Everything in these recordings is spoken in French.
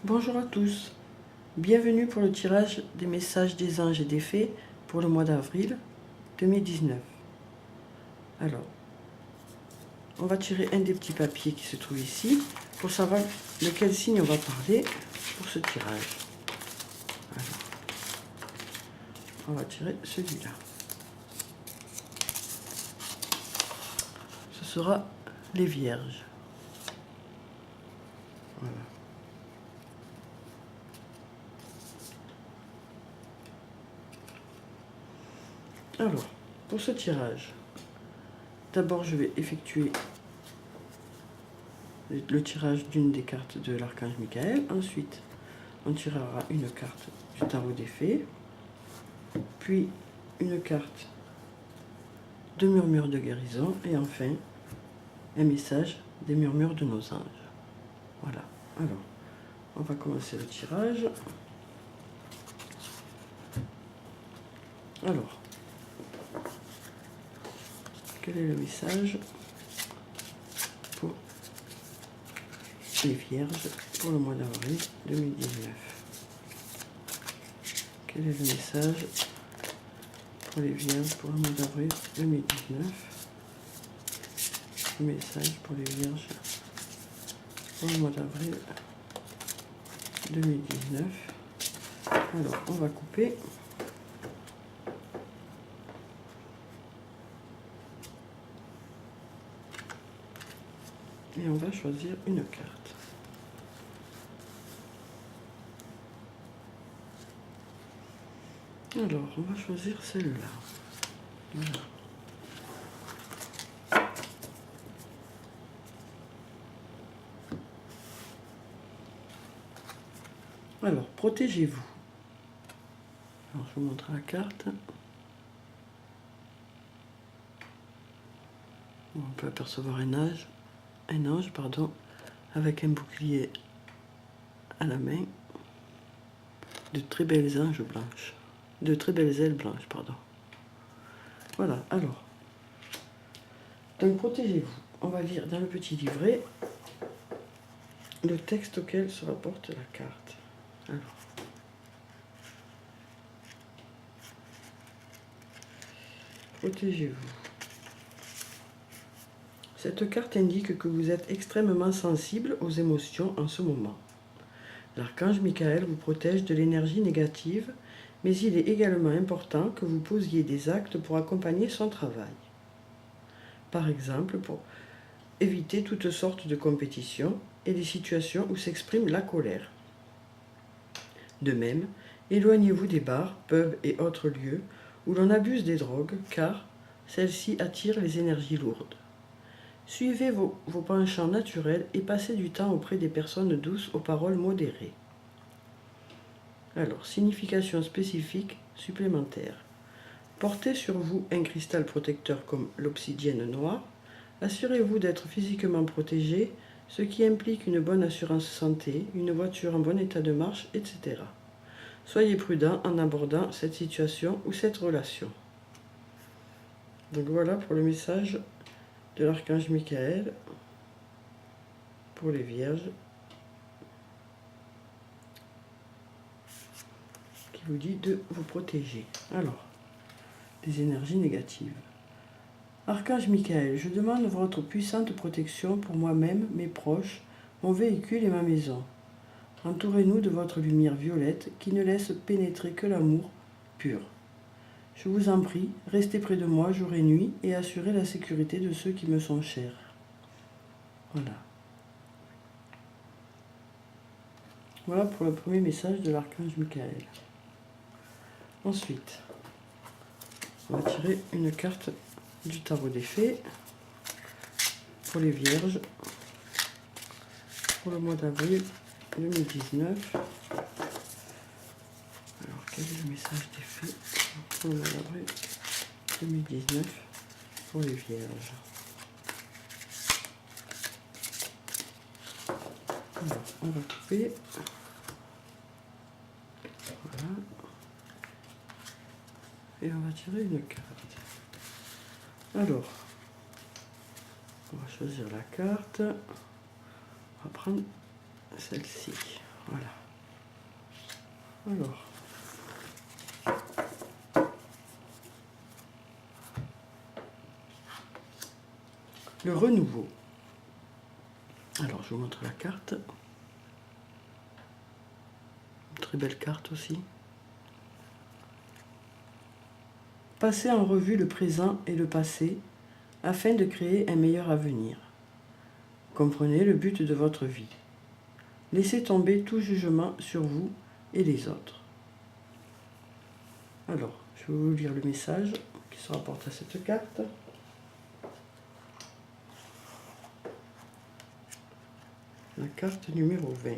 Bonjour à tous, bienvenue pour le tirage des messages des anges et des fées pour le mois d'avril 2019. Alors, on va tirer un des petits papiers qui se trouve ici pour savoir de quel signe on va parler pour ce tirage. Alors, on va tirer celui-là. Ce sera les vierges. Voilà. Alors, pour ce tirage, d'abord je vais effectuer le tirage d'une des cartes de l'archange Michael. Ensuite, on tirera une carte du tarot des fées, puis une carte de murmures de guérison et enfin un message des murmures de nos anges. Voilà, alors on va commencer le tirage. Alors, quel est le message pour les vierges pour le mois d'avril 2019? Quel est le message pour les vierges pour le mois d'avril 2019? Le message pour les vierges pour le mois d'avril 2019. Alors, on va couper. Et on va choisir une carte. Alors, on va choisir celle-là. Voilà. Alors, protégez-vous. Alors, je vous montre la carte. On peut apercevoir un ange, avec un bouclier à la main, de très belles anges blanches, de très belles ailes blanches, pardon. Voilà, alors, donc protégez-vous. On va lire dans le petit livret le texte auquel se rapporte la carte. Alors, protégez-vous. Cette carte indique que vous êtes extrêmement sensible aux émotions en ce moment. L'archange Michael vous protège de l'énergie négative, mais il est également important que vous posiez des actes pour accompagner son travail. Par exemple, pour éviter toutes sortes de compétitions et des situations où s'exprime la colère. De même, éloignez-vous des bars, pubs et autres lieux où l'on abuse des drogues, car celles-ci attirent les énergies lourdes. Suivez vos penchants naturels et passez du temps auprès des personnes douces aux paroles modérées. Alors, signification spécifique supplémentaire. Portez sur vous un cristal protecteur comme l'obsidienne noire. Assurez-vous d'être physiquement protégé, ce qui implique une bonne assurance santé, une voiture en bon état de marche, etc. Soyez prudent en abordant cette situation ou cette relation. Donc voilà pour le message de l'archange Michael pour les vierges qui vous dit de vous protéger. Alors, des énergies négatives. Archange Michael, je demande votre puissante protection pour moi-même, mes proches, mon véhicule et ma maison. Entourez-nous de votre lumière violette qui ne laisse pénétrer que l'amour pur. Je vous en prie, restez près de moi jour et nuit et assurez la sécurité de ceux qui me sont chers. Voilà. Voilà pour le premier message de l'archange Michael. Ensuite, on va tirer une carte du tarot des fées pour les vierges pour le mois d'avril 2019. Alors, quel est le message des fées pour le mois d'avril 2019 pour les vierges? Alors, on va couper. Voilà. Et on va tirer une carte. Alors, on va choisir la carte. On va prendre celle-ci. Voilà. Alors. Le renouveau. Alors, je vous montre la carte. Une très belle carte aussi. Passez en revue le présent et le passé afin de créer un meilleur avenir. Comprenez le but de votre vie. Laissez tomber tout jugement sur vous et les autres. Alors, je vais vous lire le message qui se rapporte à cette carte. La carte numéro 20.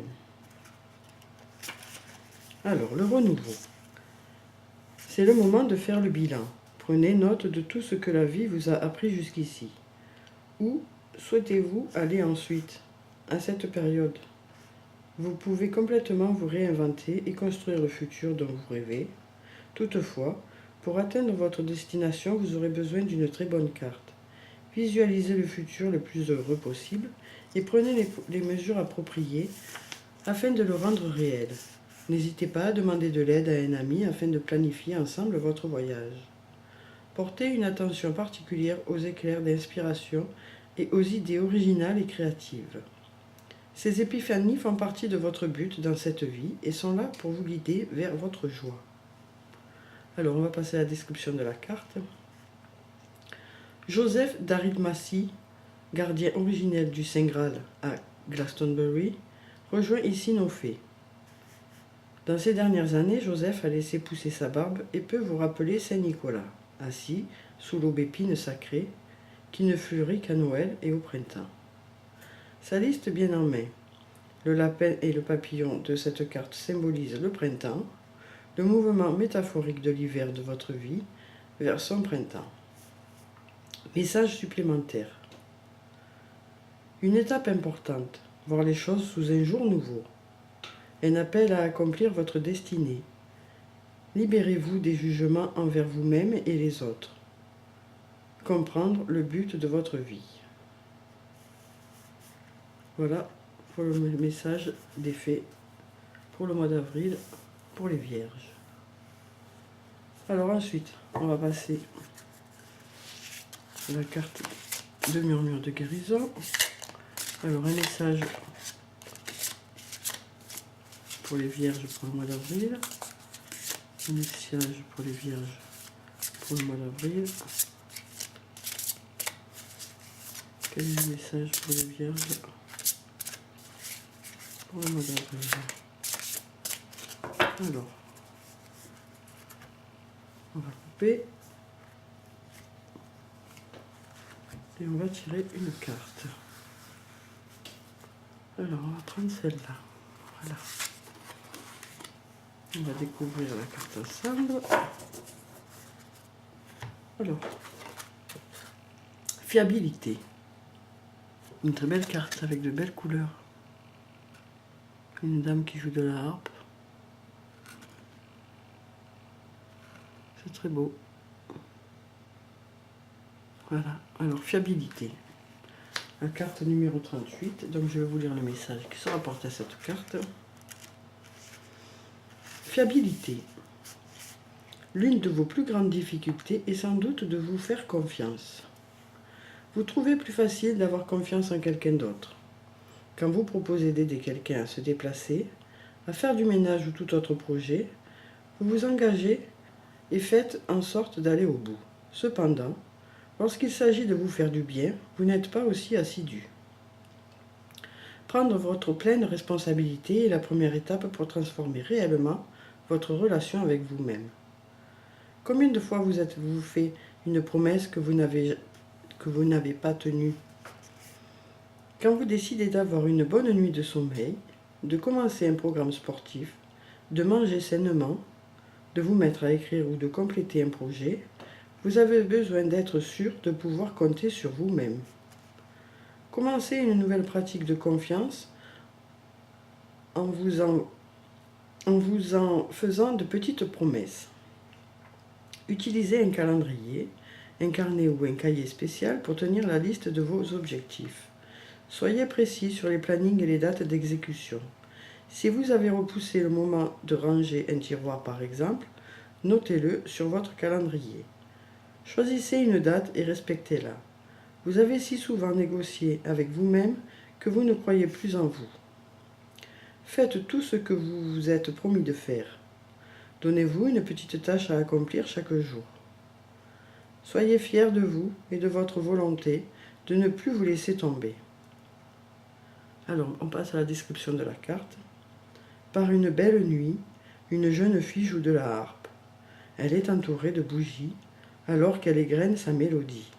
Alors, le renouveau. C'est le moment de faire le bilan. Prenez note de tout ce que la vie vous a appris jusqu'ici. Où souhaitez-vous aller ensuite, à cette période? Vous pouvez complètement vous réinventer et construire le futur dont vous rêvez. Toutefois, pour atteindre votre destination, vous aurez besoin d'une très bonne carte. Visualisez le futur le plus heureux possible et prenez les mesures appropriées afin de le rendre réel. N'hésitez pas à demander de l'aide à un ami afin de planifier ensemble votre voyage. Portez une attention particulière aux éclairs d'inspiration et aux idées originales et créatives. Ces épiphanies font partie de votre but dans cette vie et sont là pour vous guider vers votre joie. Alors, on va passer à la description de la carte. Joseph d'Arimathie, gardien originel du Saint Graal à Glastonbury, rejoint ici nos fées. Dans ces dernières années, Joseph a laissé pousser sa barbe et peut vous rappeler Saint Nicolas, assis sous l'aubépine sacrée, qui ne fleurit qu'à Noël et au printemps. Sa liste bien en main. Le lapin et le papillon de cette carte symbolisent le printemps, le mouvement métaphorique de l'hiver de votre vie vers son printemps. Message supplémentaire. Une étape importante, voir les choses sous un jour nouveau. Un appel à accomplir votre destinée. Libérez-vous des jugements envers vous-même et les autres. Comprendre le but de votre vie. Voilà pour le message des fées pour le mois d'avril pour les vierges. Alors ensuite, on va passer la carte de murmure de guérison. Alors un message pour les vierges pour le mois d'avril. Un message pour les vierges pour le mois d'avril. Quel est le message pour les vierges pour le mois d'avril? Alors, on va couper et on va tirer une carte. Alors, on va prendre celle-là. Voilà. On va découvrir la carte ensemble. Alors, fiabilité. Une très belle carte avec de belles couleurs. Une dame qui joue de la harpe. C'est très beau. Voilà. Alors, fiabilité. La carte numéro 38. Donc, je vais vous lire le message qui se rapporte à cette carte. Fiabilité. L'une de vos plus grandes difficultés est sans doute de vous faire confiance. Vous trouvez plus facile d'avoir confiance en quelqu'un d'autre. Quand vous proposez d'aider quelqu'un à se déplacer, à faire du ménage ou tout autre projet, vous vous engagez et faites en sorte d'aller au bout. Cependant, lorsqu'il s'agit de vous faire du bien, vous n'êtes pas aussi assidu. Prendre votre pleine responsabilité est la première étape pour transformer réellement votre relation avec vous-même. Combien de fois vous êtes-vous fait une promesse que vous n'avez pas tenue? Quand vous décidez d'avoir une bonne nuit de sommeil, de commencer un programme sportif, de manger sainement, de vous mettre à écrire ou de compléter un projet, vous avez besoin d'être sûr de pouvoir compter sur vous-même. Commencez une nouvelle pratique de confiance en vous en faisant de petites promesses. Utilisez un calendrier, un carnet ou un cahier spécial pour tenir la liste de vos objectifs. Soyez précis sur les plannings et les dates d'exécution. Si vous avez repoussé le moment de ranger un tiroir par exemple, notez-le sur votre calendrier. Choisissez une date et respectez-la. Vous avez si souvent négocié avec vous-même que vous ne croyez plus en vous. Faites tout ce que vous vous êtes promis de faire. Donnez-vous une petite tâche à accomplir chaque jour. Soyez fiers de vous et de votre volonté de ne plus vous laisser tomber. Alors, on passe à la description de la carte. Par une belle nuit, une jeune fille joue de la harpe. Elle est entourée de bougies alors qu'elle égrène sa mélodie.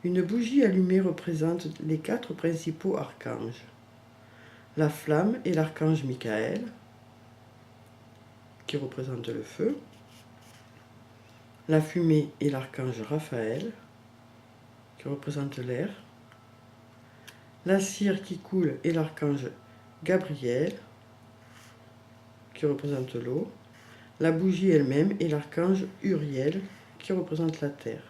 Une bougie allumée représente les 4 principaux archanges. La flamme est l'archange Michael, qui représente le feu. La fumée est l'archange Raphaël, qui représente l'air. La cire qui coule est l'archange Gabriel, qui représente l'eau. La bougie elle-même est l'archange Uriel, qui représente la terre.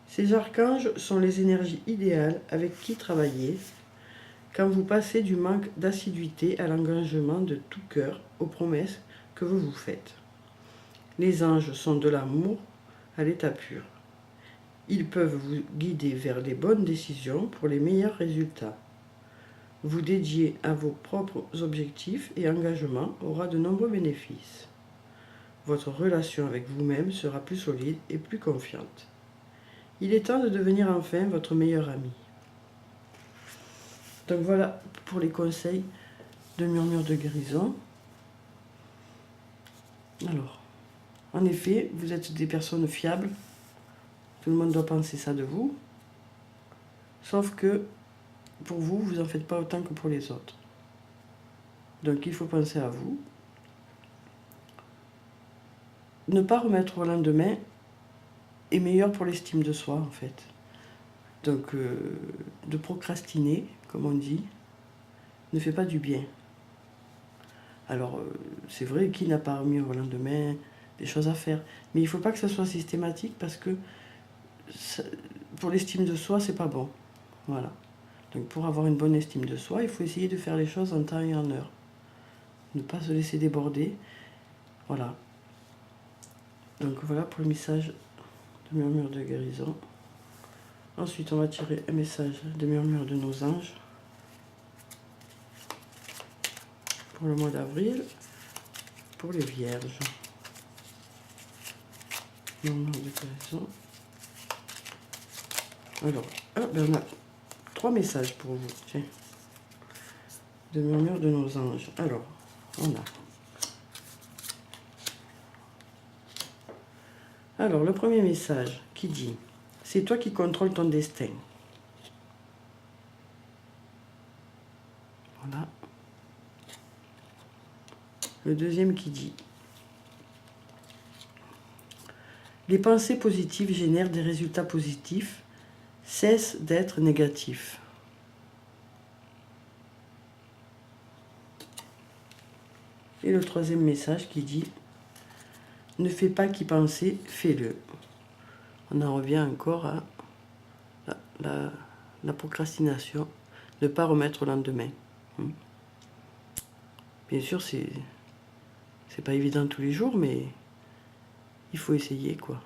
Ces archanges sont les énergies idéales avec qui travailler quand vous passez du manque d'assiduité à l'engagement de tout cœur aux promesses que vous vous faites. Les anges sont de l'amour à l'état pur. Ils peuvent vous guider vers les bonnes décisions pour les meilleurs résultats. Vous dédier à vos propres objectifs et engagements aura de nombreux bénéfices. Votre relation avec vous-même sera plus solide et plus confiante. Il est temps de devenir enfin votre meilleur ami. Donc voilà pour les conseils de Murmure de guérison. Alors, en effet, vous êtes des personnes fiables. Tout le monde doit penser ça de vous. Sauf que pour vous, vous n'en faites pas autant que pour les autres. Donc il faut penser à vous. Ne pas remettre au lendemain est meilleur pour l'estime de soi, en fait. Donc, de procrastiner, comme on dit, ne fait pas du bien. Alors, c'est vrai, qui n'a pas remis au lendemain des choses à faire. Mais il ne faut pas que ce soit systématique parce que pour l'estime de soi, c'est pas bon. Voilà. Donc, pour avoir une bonne estime de soi, il faut essayer de faire les choses en temps et en heure. Ne pas se laisser déborder. Voilà. Donc, voilà pour le message de Murmure de guérison. Ensuite, on va tirer un message de Murmure de nos anges pour le mois d'avril, pour les vierges. Murmure de guérison. Alors, on a 3 messages pour vous. Tiens. De Murmure de nos anges. Alors, on a. Alors, le premier message qui dit: c'est toi qui contrôles ton destin. Voilà. Le deuxième qui dit: les pensées positives génèrent des résultats positifs, cesse d'être négatif. Et le troisième message qui dit: ne fais pas qu'y penser, fais-le. On en revient encore à la procrastination, ne pas remettre au lendemain. Bien sûr, c'est pas évident tous les jours, mais il faut essayer, quoi.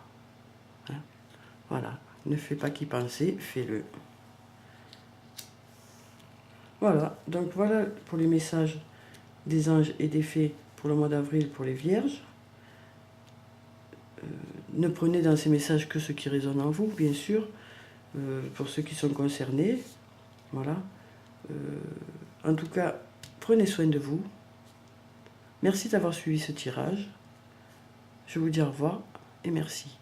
Voilà, ne fais pas qu'y penser, fais-le. Voilà, donc voilà pour les messages des anges et des fées pour le mois d'avril pour les vierges. Ne prenez dans ces messages que ce qui résonne en vous, bien sûr, pour ceux qui sont concernés. Voilà. En tout cas, prenez soin de vous. Merci d'avoir suivi ce tirage. Je vous dis au revoir et merci.